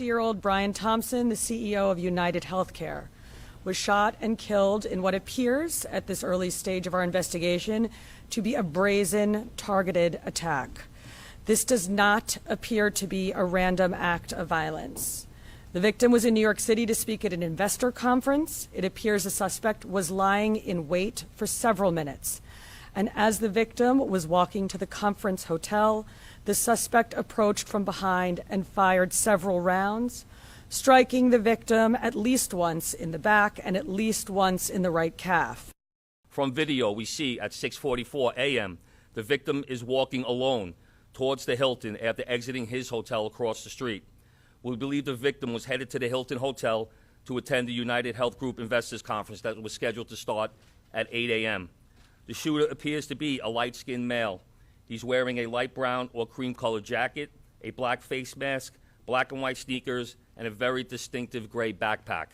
50-year-old Brian Thompson, the CEO of UnitedHealthcare, was shot and killed in what appears, at this early stage of our investigation, to be a brazen, targeted attack. This does not appear to be a random act of violence. The victim was in New York City to speak at an investor conference. It appears the suspect was lying in wait for several minutes. And as the victim was walking to the conference hotel, the suspect approached from behind and fired several rounds, striking the victim at least once in the back and at least once in the right calf. From video, we see at 6:44 a.m., the victim is walking alone towards the Hilton after exiting his hotel across the street. We believe the victim was headed to the Hilton Hotel to attend the United Health Group Investors Conference that was scheduled to start at 8 a.m. The shooter appears to be a light-skinned male. He's wearing a light brown or cream-colored jacket, a black face mask, black and white sneakers, and a very distinctive gray backpack.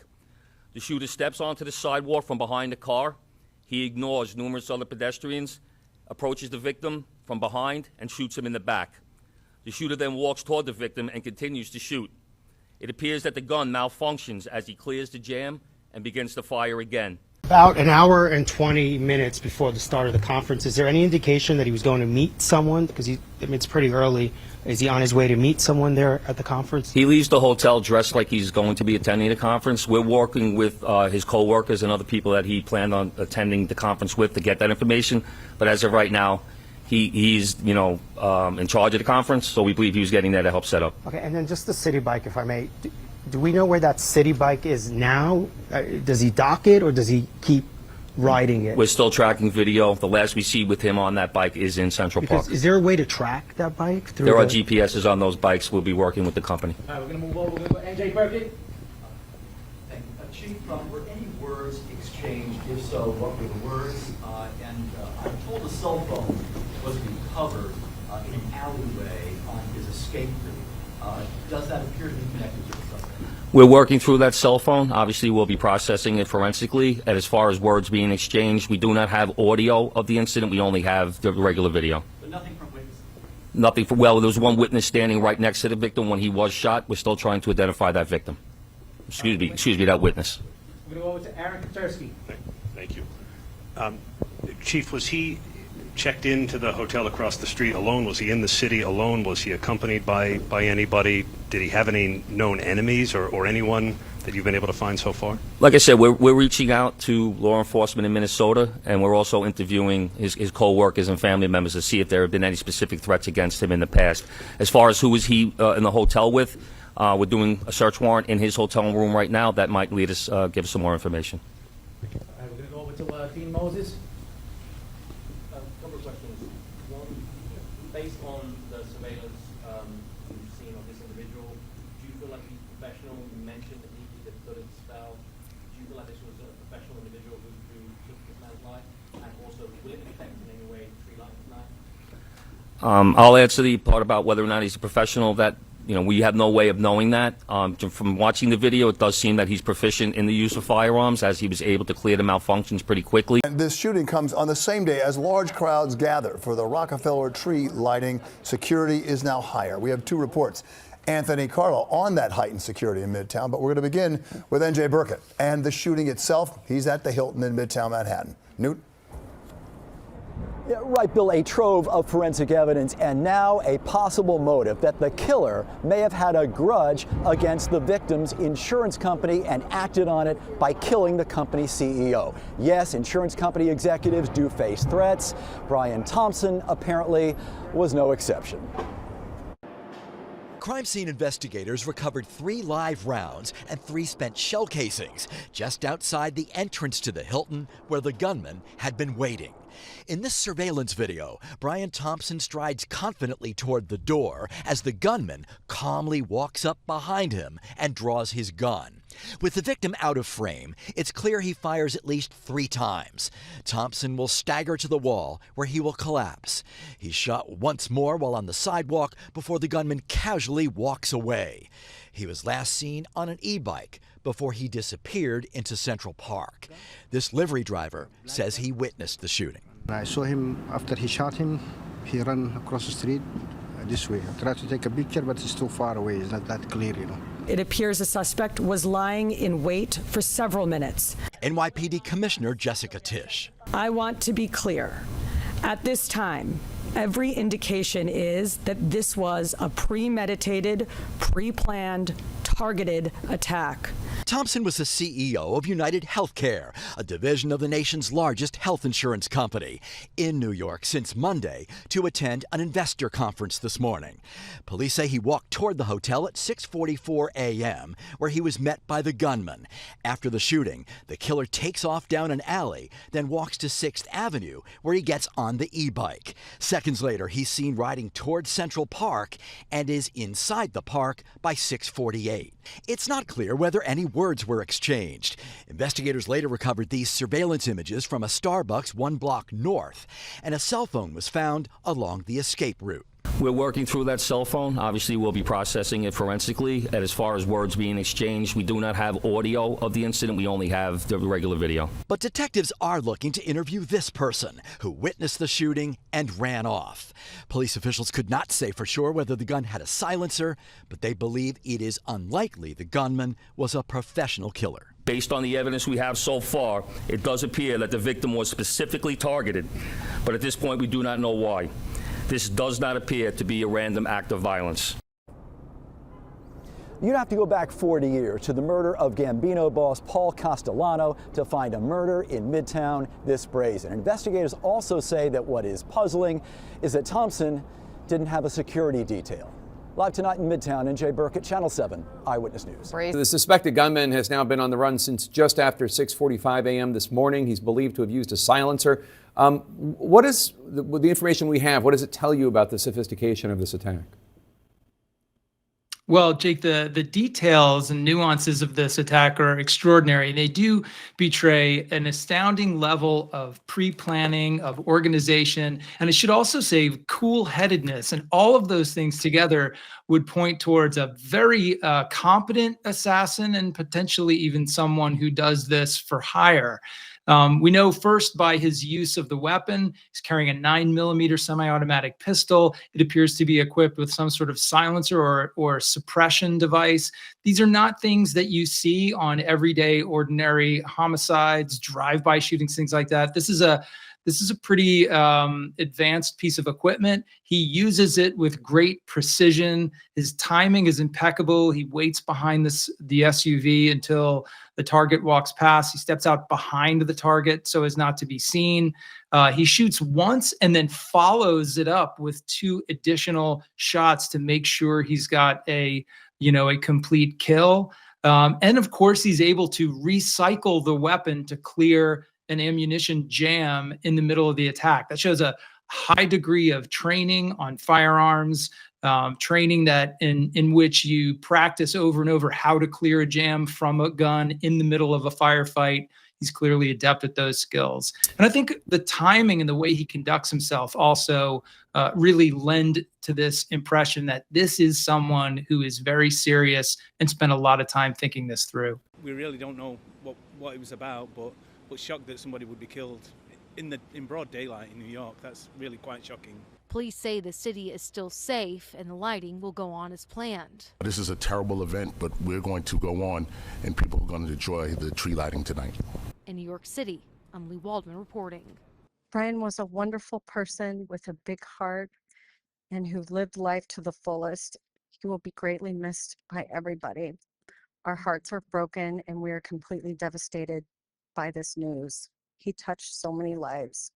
The shooter steps onto the sidewalk from behind the car. He ignores numerous other pedestrians, approaches the victim from behind, and shoots him in the back. The shooter then walks toward the victim and continues to shoot. It appears that the gun malfunctions as he clears the jam and begins to fire again. About an hour and 20 minutes before the start of the conference, is there any indication that he was going to meet someone? Because it's pretty early. Is he on his way to meet someone there at the conference? He leaves the hotel dressed like he's going to be attending the conference. We're working with his co-workers and other people that he planned on attending the conference with to get that information. But as of right now, he's in charge of the conference, so we believe he was getting there to help set up. Okay, and then just the city bike, if I may. Do we know where that city bike is now? Does he dock it, or does he keep riding it? We're still tracking video. The last we see with him on that bike is in Central Park. Is there a way to track that bike? There are GPSs on those bikes. We'll be working with the company. All right, we're going to move over. We're going to go NJ Burkett. Thank you. Chief, were any words exchanged? If so, what were the words? I'm told a cell phone was recovered in an alleyway on his escape route. Does that appear to be connected to the suspect? We're working through that cell phone. Obviously, we'll be processing it forensically. And as far as words being exchanged, we do not have audio of the incident. We only have the regular video. But nothing from witnesses? Nothing from, well, there was one witness standing right next to the victim when he was shot. We're still trying to identify that victim. Excuse me, that witness. We're going to go over to Aaron Katursky. Thank you. Chief, was he checked into the hotel across the street alone? Was he in the city alone? Was he accompanied by anybody? Did he have any known enemies or anyone that you've been able to find so far? Like I said, we're reaching out to law enforcement in Minnesota, and we're also interviewing his co-workers and family members to see if there have been any specific threats against him in the past. As far as who was he in the hotel with, we're doing a search warrant in his hotel room right now. That might lead us, give us some more information. All right, we're going to go over to Dean Moses. Couple of questions. One, based on the surveillance you've seen of this individual, do you feel like he's professional? You mentioned that he did a bullet spell. Do you feel like this was a professional individual who took this man's life? And also, will it affect in any way Tree Life tonight? I'll answer the part about whether or not he's a professional. That we have no way of knowing that. From watching the video, it does seem that he's proficient in the use of firearms, as he was able to clear the malfunctions pretty quickly. And this shooting comes on the same day as large crowds gather for the Rockefeller tree lighting. Security is now higher. We have two reports. Anthony Carlo on that heightened security in Midtown, but we're going to begin with NJ Burkett. And the shooting itself, he's at the Hilton in Midtown Manhattan. Newt? Yeah, right, Bill, a trove of forensic evidence and now a possible motive that the killer may have had a grudge against the victim's insurance company and acted on it by killing the company's CEO. Yes, insurance company executives do face threats. Brian Thompson apparently was no exception. Crime scene investigators recovered 3 live rounds and 3 spent shell casings just outside the entrance to the Hilton where the gunman had been waiting. In this surveillance video, Brian Thompson strides confidently toward the door as the gunman calmly walks up behind him and draws his gun. With the victim out of frame, it's clear he fires at least 3 times. Thompson will stagger to the wall where he will collapse. He's shot once more while on the sidewalk before the gunman casually walks away. He was last seen on an e-bike before he disappeared into Central Park. This livery driver says he witnessed the shooting. I saw him after he shot him. He ran across the street this way. I tried to take a picture, but it's too far away. It's not that clear, It appears the suspect was lying in wait for several minutes. NYPD Commissioner Jessica Tisch. I want to be clear. At this time, every indication is that this was a premeditated, pre-planned, targeted attack. Thompson was the CEO of UnitedHealthcare, a division of the nation's largest health insurance company, in New York since Monday to attend an investor conference this morning. Police say he walked toward the hotel at 6:44 a.m., where he was met by the gunman. After the shooting, the killer takes off down an alley, then walks to 6th Avenue, where he gets on the e-bike. Seconds later, he's seen riding toward Central Park and is inside the park by 6:48. It's not clear whether any words were exchanged. Investigators later recovered these surveillance images from a Starbucks 1 block north, and a cell phone was found along the escape route. We're working through that cell phone. Obviously, we'll be processing it forensically. And as far as words being exchanged, we do not have audio of the incident. We only have the regular video. But detectives are looking to interview this person who witnessed the shooting and ran off. Police officials could not say for sure whether the gun had a silencer, but they believe it is unlikely the gunman was a professional killer. Based on the evidence we have so far, it does appear that the victim was specifically targeted, but at this point we do not know why. This does not appear to be a random act of violence. You'd have to go back 40 years to the murder of Gambino boss Paul Castellano to find a murder in Midtown this brazen. Investigators also say that what is puzzling is that Thompson didn't have a security detail. Live tonight in Midtown, NJ Burkett, Channel 7 Eyewitness News. The suspected gunman has now been on the run since just after 6:45 a.m. this morning. He's believed to have used a silencer. What is the information we have? What does it tell you about the sophistication of this attack? Well, Jake, the details and nuances of this attack are extraordinary. They do betray an astounding level of pre-planning, of organization, and it should also say cool-headedness. And all of those things together would point towards a very competent assassin and potentially even someone who does this for hire. We know first by his use of the weapon. He's carrying a 9mm semi-automatic pistol. It appears to be equipped with some sort of silencer or suppression device. These are not things that you see on everyday, ordinary homicides, drive-by shootings, things like that. This is a pretty advanced piece of equipment. He uses it with great precision. His timing is impeccable. He waits behind the SUV until the target walks past. He steps out behind the target so as not to be seen. He shoots once and then follows it up with 2 additional shots to make sure he's got a complete kill. And of course, he's able to recycle the weapon to clear an ammunition jam in the middle of the attack. That shows a high degree of training on firearms, training that in which you practice over and over how to clear a jam from a gun in the middle of a firefight. He's clearly adept at those skills. And I think the timing and the way he conducts himself also really lend to this impression that this is someone who is very serious and spent a lot of time thinking this through. We really don't know what it was about, but shocked that somebody would be killed in broad daylight in New York. That's really quite shocking. Police say the city is still safe and the lighting will go on as planned. This is a terrible event, but we're going to go on and people are going to enjoy the tree lighting tonight. In New York City, I'm Lee Waldman reporting. Brian was a wonderful person with a big heart and who lived life to the fullest. He will be greatly missed by everybody. Our hearts are broken and we are completely devastated by this news. He touched so many lives.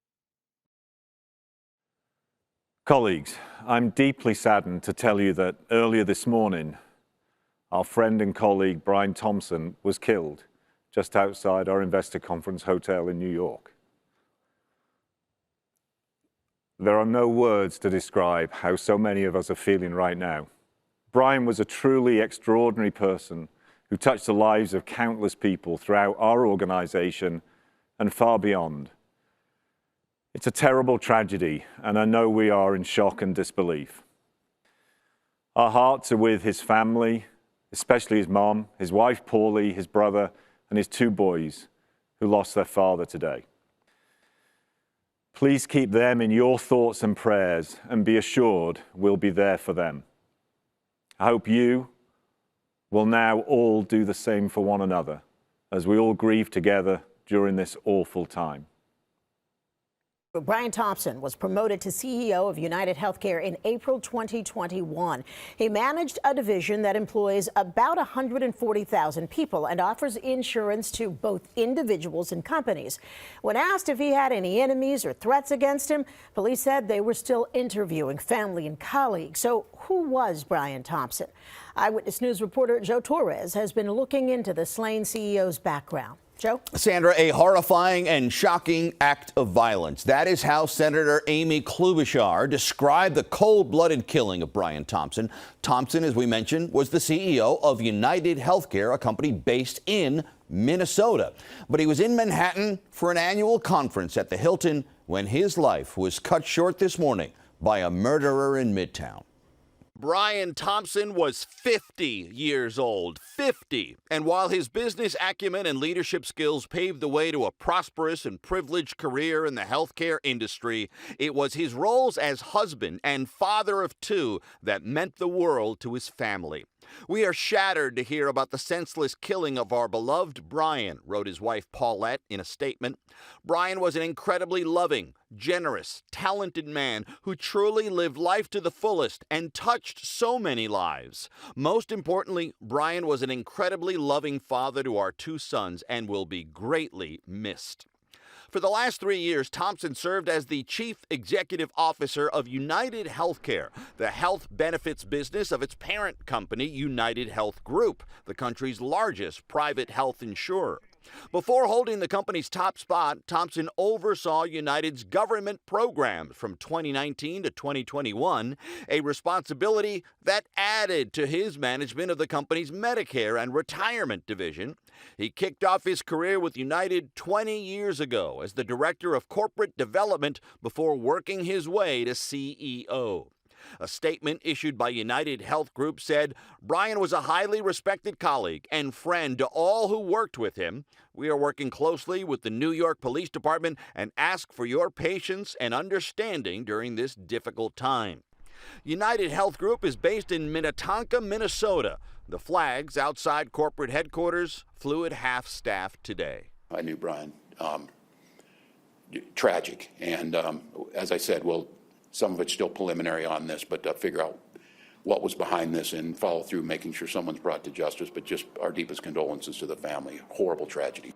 Colleagues, I'm deeply saddened to tell you that earlier this morning, our friend and colleague Brian Thompson was killed just outside our investor conference hotel in New York. There are no words to describe how so many of us are feeling right now. Brian was a truly extraordinary person who touched the lives of countless people throughout our organization and far beyond. It's a terrible tragedy, and I know we are in shock and disbelief. Our hearts are with his family, especially his mom, his wife Paulie, his brother, and his 2 boys who lost their father today. Please keep them in your thoughts and prayers, and be assured we'll be there for them. I hope you, will now all do the same for one another as we all grieve together during this awful time. Brian Thompson was promoted to CEO of UnitedHealthcare in April 2021. He managed a division that employs about 140,000 people and offers insurance to both individuals and companies. When asked if he had any enemies or threats against him, police said they were still interviewing family and colleagues. So who was Brian Thompson? Eyewitness News reporter Joe Torres has been looking into the slain CEO's background. Joe? Sandra, a horrifying and shocking act of violence. That is how Senator Amy Klobuchar described the cold-blooded killing of Brian Thompson. Thompson, as we mentioned, was the CEO of UnitedHealthcare, a company based in Minnesota. But he was in Manhattan for an annual conference at the Hilton when his life was cut short this morning by a murderer in Midtown. Brian Thompson was 50 years old, 50. And while his business acumen and leadership skills paved the way to a prosperous and privileged career in the healthcare industry, it was his roles as husband and father of two that meant the world to his family. We are shattered to hear about the senseless killing of our beloved Brian, wrote his wife Paulette in a statement. Brian was an incredibly loving, generous, talented man who truly lived life to the fullest and touched so many lives. Most importantly, Brian was an incredibly loving father to our two sons and will be greatly missed. For the last 3 years, Thompson served as the chief executive officer of UnitedHealthcare, the health benefits business of its parent company, UnitedHealth Group, the country's largest private health insurer. Before holding the company's top spot, Thompson oversaw United's government programs from 2019 to 2021, a responsibility that added to his management of the company's Medicare and retirement division. He kicked off his career with United 20 years ago as the director of corporate development before working his way to CEO. A statement issued by United Health Group said, Brian was a highly respected colleague and friend to all who worked with him. We are working closely with the New York Police Department and ask for your patience and understanding during this difficult time. United Health Group is based in Minnetonka, Minnesota. The flags outside corporate headquarters flew at half-staff today. I knew Brian. Tragic. And as I said, some of it's still preliminary on this, but figure out what was behind this and follow through, making sure someone's brought to justice. But just our deepest condolences to the family. Horrible tragedy.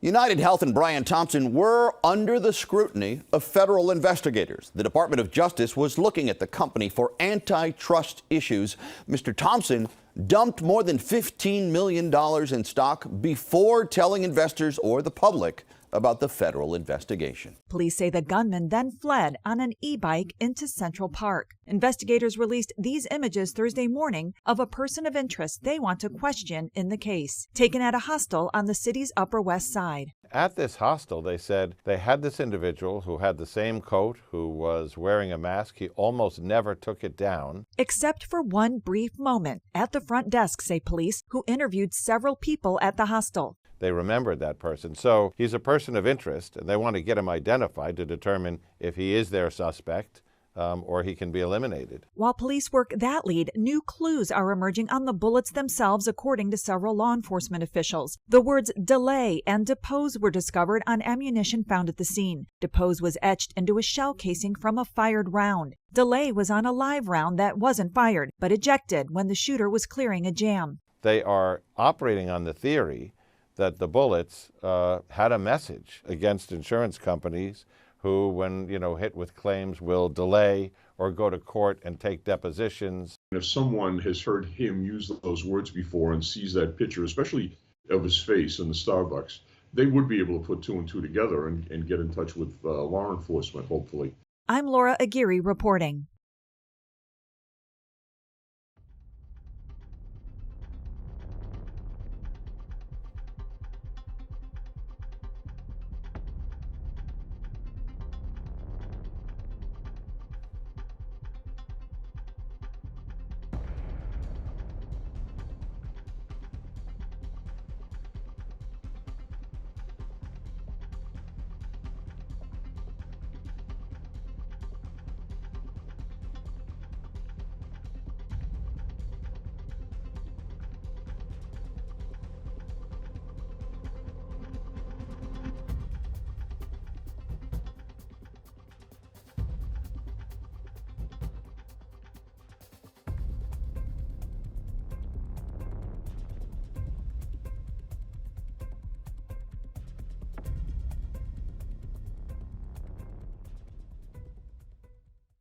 UnitedHealth and Brian Thompson were under the scrutiny of federal investigators. The Department of Justice was looking at the company for antitrust issues. Mr. Thompson dumped more than $15 million in stock before telling investors or the public about the federal investigation. Police say the gunman then fled on an e-bike into Central Park. Investigators released these images Thursday morning of a person of interest they want to question in the case, taken at a hostel on the city's Upper West Side. At this hostel, they said they had this individual who had the same coat, who was wearing a mask. He almost never took it down. Except for one brief moment at the front desk, say police, who interviewed several people at the hostel. They remembered that person. So he's a person of interest, and they want to get him identified to determine if he is their suspect or he can be eliminated. While police work that lead, new clues are emerging on the bullets themselves, according to several law enforcement officials. The words delay and depose were discovered on ammunition found at the scene. Depose was etched into a shell casing from a fired round. Delay was on a live round that wasn't fired, but ejected when the shooter was clearing a jam. They are operating on the theory that the bullets had a message against insurance companies who, when hit with claims, will delay or go to court and take depositions. If someone has heard him use those words before and sees that picture, especially of his face in the Starbucks, they would be able to put two and two together and get in touch with law enforcement, hopefully. I'm Laura Aguirre reporting.